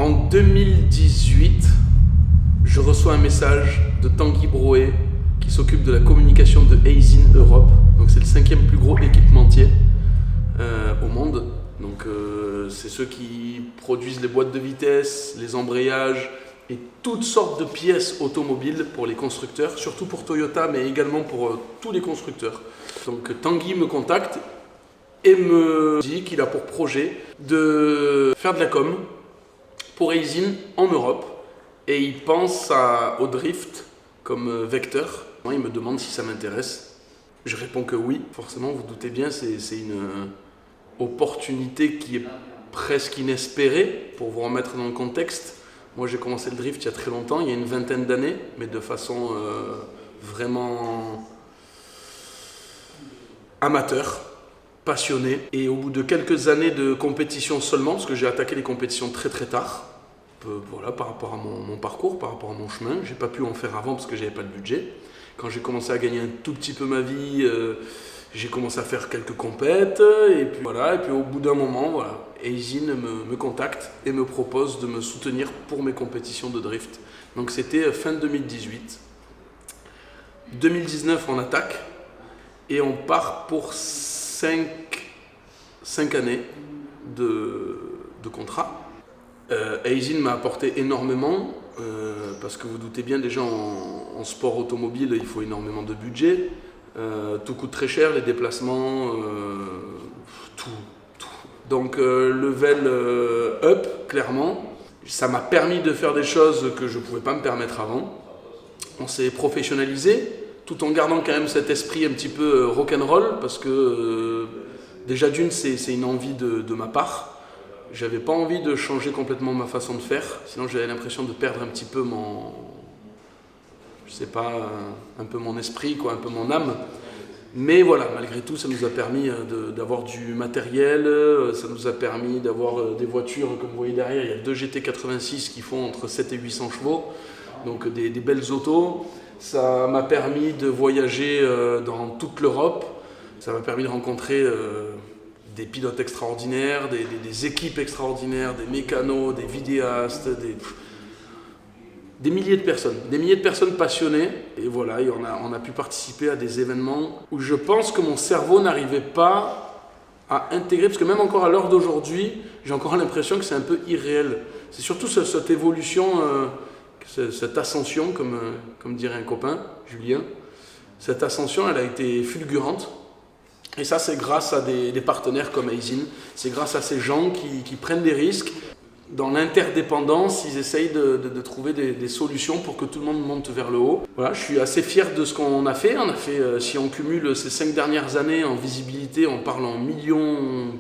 En 2018, je reçois un message de Tanguy Broé qui s'occupe de la communication de Aisin Europe. Donc c'est le 5e plus gros équipementier au monde. Donc c'est ceux qui produisent les boîtes de vitesse, les embrayages et toutes sortes de pièces automobiles pour les constructeurs, surtout pour Toyota mais également pour tous les constructeurs. Donc Tanguy me contacte et me dit qu'il a pour projet de faire de la com pour Aisin en Europe et il pense au drift comme vecteur. Il me demande si ça m'intéresse. Je réponds que oui. Forcément, vous doutez bien, c'est une opportunité qui est presque inespérée. Pour vous remettre dans le contexte, moi j'ai commencé le drift il y a très longtemps, il y a une vingtaine d'années, mais de façon vraiment amateur, passionné. Et au bout de quelques années de compétition seulement, parce que j'ai attaqué les compétitions très très tard, voilà, par rapport à mon parcours, par rapport à mon chemin, j'ai pas pu en faire avant parce que j'avais pas de budget. Quand j'ai commencé à gagner un tout petit peu ma vie, j'ai commencé à faire quelques compètes et puis voilà. Et puis au bout d'un moment, voilà, Aisin me contacte et me propose de me soutenir pour mes compétitions de drift. Donc c'était fin 2018. 2019 on attaque et on part pour 5 années de contrat. Aisin m'a apporté énormément parce que vous doutez bien déjà en sport automobile il faut énormément de budget, tout coûte très cher, les déplacements, tout. Donc level up clairement, ça m'a permis de faire des choses que je ne pouvais pas me permettre avant. On s'est professionnalisé tout en gardant quand même cet esprit un petit peu rock'n'roll parce que déjà d'une c'est une envie de ma part. J'avais pas envie de changer complètement ma façon de faire, sinon j'avais l'impression de perdre un petit peu un peu mon esprit, quoi, un peu mon âme. Mais voilà, malgré tout, ça nous a permis d'avoir du matériel, ça nous a permis d'avoir des voitures, comme vous voyez derrière, il y a 2 GT86 qui font entre 7 et 800 chevaux, donc des belles autos. Ça m'a permis de voyager dans toute l'Europe, ça m'a permis de rencontrer des pilotes extraordinaires, des équipes extraordinaires, des mécanos, des vidéastes, des milliers de personnes passionnées. Et voilà, et on a pu participer à des événements où je pense que mon cerveau n'arrivait pas à intégrer, parce que même encore à l'heure d'aujourd'hui, j'ai encore l'impression que c'est un peu irréel. C'est surtout cette évolution, cette ascension, comme dirait un copain, Julien. Cette ascension, elle a été fulgurante. Et ça, c'est grâce à des partenaires comme Aisin. C'est grâce à ces gens qui prennent des risques. Dans l'interdépendance, ils essayent de trouver des solutions pour que tout le monde monte vers le haut. Voilà, je suis assez fier de ce qu'on a fait. On a fait, si on cumule ces 5 dernières années en visibilité, on parle en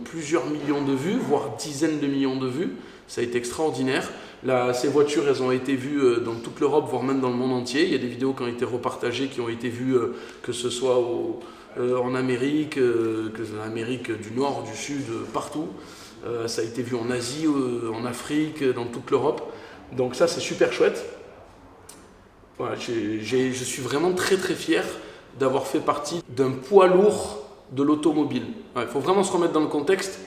plusieurs millions de vues, voire dizaines de millions de vues. Ça a été extraordinaire. Là, ces voitures, elles ont été vues dans toute l'Europe, voire même dans le monde entier. Il y a des vidéos qui ont été repartagées, qui ont été vues, que ce soit en Amérique, Amérique du Nord, du Sud, partout. Ça a été vu en Asie, en Afrique, dans toute l'Europe. Donc ça, c'est super chouette. Voilà, je suis vraiment très très fier d'avoir fait partie d'un poids lourd de l'automobile. Il faut vraiment se remettre dans le contexte.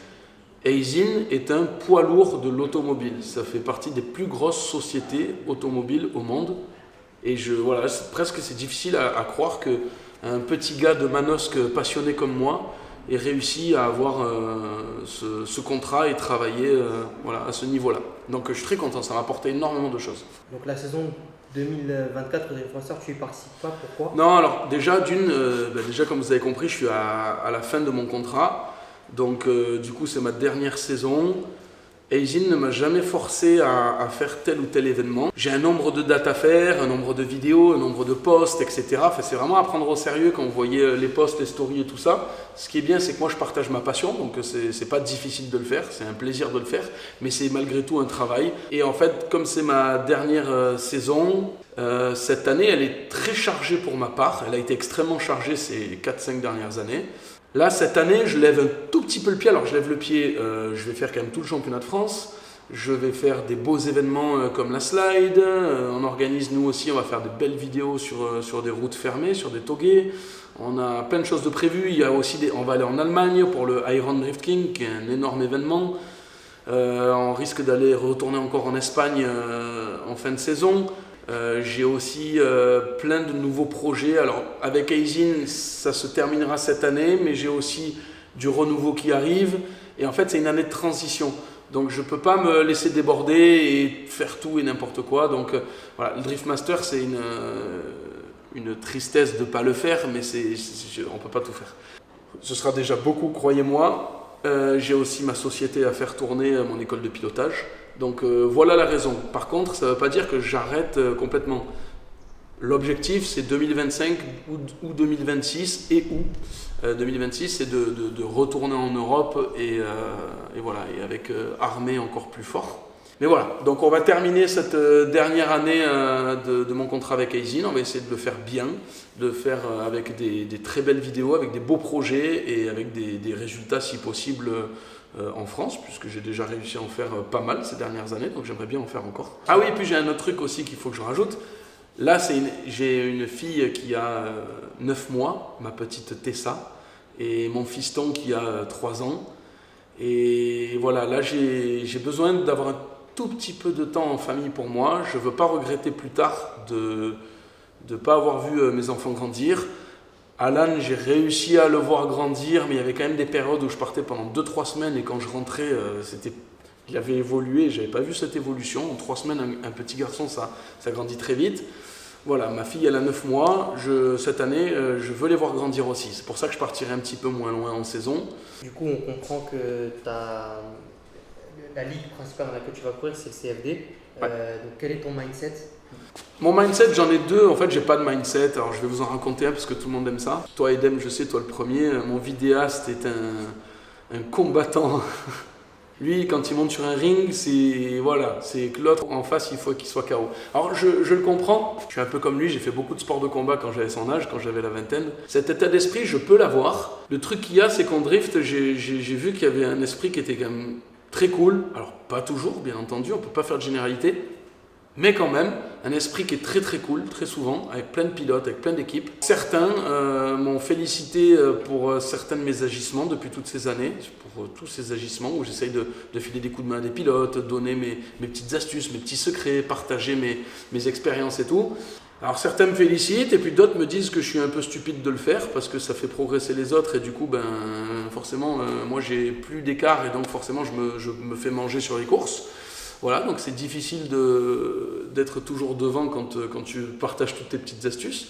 Aisin est un poids lourd de l'automobile. Ça fait partie des plus grosses sociétés automobiles au monde. Et voilà, c'est difficile à croire qu'un petit gars de Manosque passionné comme moi ait réussi à avoir ce contrat et travailler à ce niveau-là. Donc je suis très content, ça m'a apporté énormément de choses. Donc la saison 2024 de Drift Master, tu y participes pas, pourquoi? Non, alors déjà déjà comme vous avez compris, je suis à la fin de mon contrat. Donc du coup c'est ma dernière saison. Aisin ne m'a jamais forcé à faire tel ou tel événement. J'ai un nombre de dates à faire, un nombre de vidéos, un nombre de posts, etc. Enfin, c'est vraiment à prendre au sérieux quand vous voyez les posts, les stories et tout ça. Ce qui est bien, c'est que moi je partage ma passion, donc c'est pas difficile de le faire, c'est un plaisir de le faire, mais c'est malgré tout un travail. Et en fait, comme c'est ma dernière saison, cette année elle est très chargée pour ma part. Elle a été extrêmement chargée ces 4-5 dernières années. Là, cette année, je lève un tout petit peu le pied. Alors, je lève le pied, je vais faire quand même tout le championnat de France. Je vais faire des beaux événements comme la slide. On organise, nous aussi, on va faire de belles vidéos sur des routes fermées, sur des togués. On a plein de choses de prévues. Il y a aussi on va aller en Allemagne pour le Iron Drift King, qui est un énorme événement. On risque d'aller retourner encore en Espagne en fin de saison. J'ai aussi plein de nouveaux projets. Alors avec Aisin, ça se terminera cette année, mais j'ai aussi du renouveau qui arrive. Et en fait, c'est une année de transition. Donc je ne peux pas me laisser déborder et faire tout et n'importe quoi. Donc voilà, le Driftmaster, c'est une tristesse de ne pas le faire, mais on ne peut pas tout faire. Ce sera déjà beaucoup, croyez-moi. J'ai aussi ma société à faire tourner, mon école de pilotage. Donc voilà la raison. Par contre, ça ne veut pas dire que j'arrête complètement. L'objectif, c'est 2025 ou 2026 et où 2026, c'est de retourner en Europe et voilà, et avec armée encore plus fort. Mais voilà, donc on va terminer cette dernière année de mon contrat avec Aisin. On va essayer de le faire bien, de le faire avec des très belles vidéos, avec des beaux projets et avec des résultats si possible en France, puisque j'ai déjà réussi à en faire pas mal ces dernières années, donc j'aimerais bien en faire encore. Ah oui, et puis j'ai un autre truc aussi qu'il faut que je rajoute. Là, j'ai une fille qui a 9 mois, ma petite Tessa, et mon fiston qui a 3 ans. Et voilà, là j'ai besoin d'avoir un tout petit peu de temps en famille pour moi. Je ne veux pas regretter plus tard de ne pas avoir vu mes enfants grandir. Alan, j'ai réussi à le voir grandir, mais il y avait quand même des périodes où je partais pendant 2-3 semaines et quand je rentrais, il avait évolué, je n'avais pas vu cette évolution. En 3 semaines, un petit garçon, ça grandit très vite. Voilà, ma fille, elle a 9 mois. Cette année, je veux les voir grandir aussi. C'est pour ça que je partirai un petit peu moins loin en saison. Du coup, on comprend que la ligue principale dans laquelle tu vas courir, c'est le CFD. Ouais. Donc, quel est ton mindset? Mon mindset, j'en ai 2. En fait, j'ai pas de mindset. Alors, je vais vous en raconter un parce que tout le monde aime ça. Toi, Edem, je sais, toi le premier. Mon vidéaste est un combattant. Lui, quand il monte sur un ring, c'est que l'autre en face, il faut qu'il soit KO. Alors, je le comprends. Je suis un peu comme lui. J'ai fait beaucoup de sports de combat quand j'avais son âge, quand j'avais la vingtaine. Cet état d'esprit, je peux l'avoir. Le truc qu'il y a, c'est qu'en drift, j'ai vu qu'il y avait un esprit qui était quand même très cool. Alors, pas toujours, bien entendu. On peut pas faire de généralité. Mais quand même, un esprit qui est très très cool, très souvent, avec plein de pilotes, avec plein d'équipes. Certains m'ont félicité pour certains de mes agissements depuis toutes ces années, pour tous ces agissements où j'essaye de filer des coups de main à des pilotes, donner mes petites astuces, mes petits secrets, partager mes expériences et tout. Alors certains me félicitent et puis d'autres me disent que je suis un peu stupide de le faire parce que ça fait progresser les autres et du coup, forcément, moi j'ai plus d'écart et donc forcément je me fais manger sur les courses. Voilà, donc c'est difficile d'être toujours devant quand tu partages toutes tes petites astuces.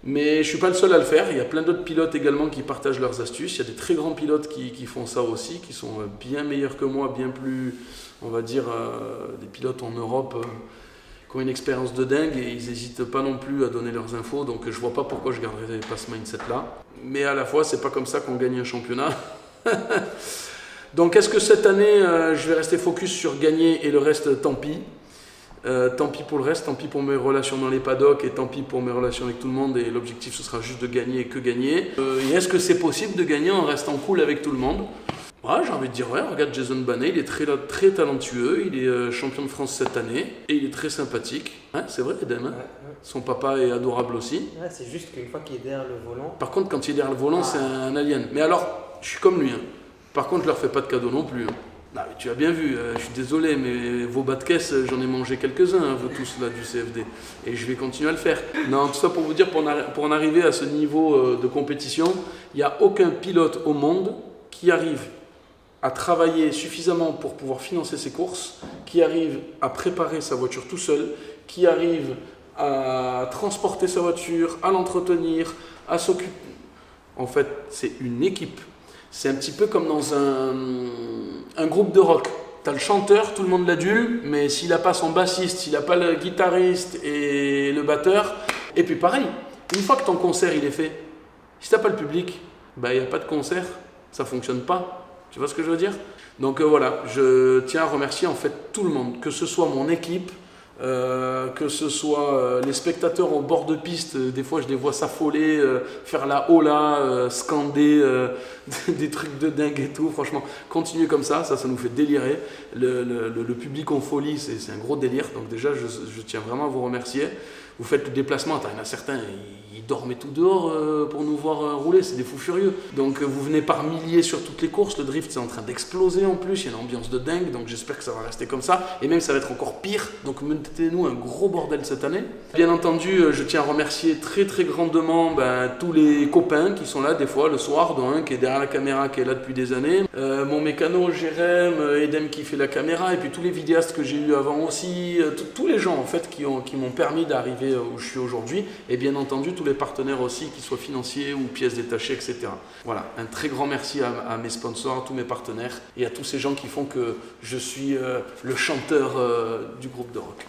Mais je ne suis pas le seul à le faire. Il y a plein d'autres pilotes également qui partagent leurs astuces. Il y a des très grands pilotes qui font ça aussi, qui sont bien meilleurs que moi, bien plus, on va dire, des pilotes en Europe qui ont une expérience de dingue et ils n'hésitent pas non plus à donner leurs infos. Donc je ne vois pas pourquoi je ne garderais pas ce mindset-là. Mais à la fois, ce n'est pas comme ça qu'on gagne un championnat. Donc est-ce que cette année, je vais rester focus sur gagner et le reste, tant pis. Tant pis pour le reste, tant pis pour mes relations dans les paddocks et tant pis pour mes relations avec tout le monde et l'objectif ce sera juste de gagner et que gagner. Et est-ce que c'est possible de gagner en restant cool avec tout le monde? Ouais, j'ai envie de dire, ouais, regarde Jason Banet, il est très, très talentueux, il est champion de France cette année et il est très sympathique. Ouais, c'est vrai, Edem, hein. Ouais. Son papa est adorable aussi. Ouais, c'est juste qu'une fois qu'il est derrière le volant... Par contre, quand il est derrière le volant, c'est un alien. Mais alors, je suis comme lui, hein. Par contre, je leur fais pas de cadeaux non plus. Non, mais tu as bien vu, je suis désolé, mais vos bas de caisse, j'en ai mangé quelques-uns, hein, vous tous là du CFD. Et je vais continuer à le faire. Non, tout ça pour vous dire, pour en arriver à ce niveau de compétition, il n'y a aucun pilote au monde qui arrive à travailler suffisamment pour pouvoir financer ses courses, qui arrive à préparer sa voiture tout seul, qui arrive à transporter sa voiture, à l'entretenir, à s'occuper. En fait, c'est une équipe. C'est un petit peu comme dans un groupe de rock. Tu as le chanteur, tout le monde l'adule, mais s'il n'a pas son bassiste, s'il n'a pas le guitariste et le batteur, et puis pareil, une fois que ton concert il est fait, si tu n'as pas le public, il n'y a pas de concert, ça ne fonctionne pas. Tu vois ce que je veux dire? Donc voilà, je tiens à remercier en fait tout le monde, que ce soit mon équipe, que ce soit les spectateurs au bord de piste, des fois je les vois s'affoler, faire la hola, scander des trucs de dingue et tout. Franchement, continuez comme ça nous fait délirer. Le public en folie, c'est un gros délire. Donc déjà, je tiens vraiment à vous remercier. Vous faites le déplacement, il y en a certains, ils dormaient tout dehors pour nous voir rouler, c'est des fous furieux. Donc vous venez par milliers sur toutes les courses, le drift c'est en train d'exploser en plus, il y a une ambiance de dingue, donc j'espère que ça va rester comme ça, et même ça va être encore pire, donc mettez-nous un gros bordel cette année. Bien entendu, je tiens à remercier très très grandement tous les copains qui sont là des fois le soir, dont un qui est derrière la caméra, qui est là depuis des années, mon mécano, Jérém, Edem qui fait la caméra, et puis tous les vidéastes que j'ai eu avant aussi, tous les gens en fait qui m'ont permis d'arriver où je suis aujourd'hui, et bien entendu tous les partenaires aussi, qu'ils soient financiers ou pièces détachées, etc. Voilà, un très grand merci à mes sponsors, à tous mes partenaires et à tous ces gens qui font que je suis le chanteur du groupe de rock.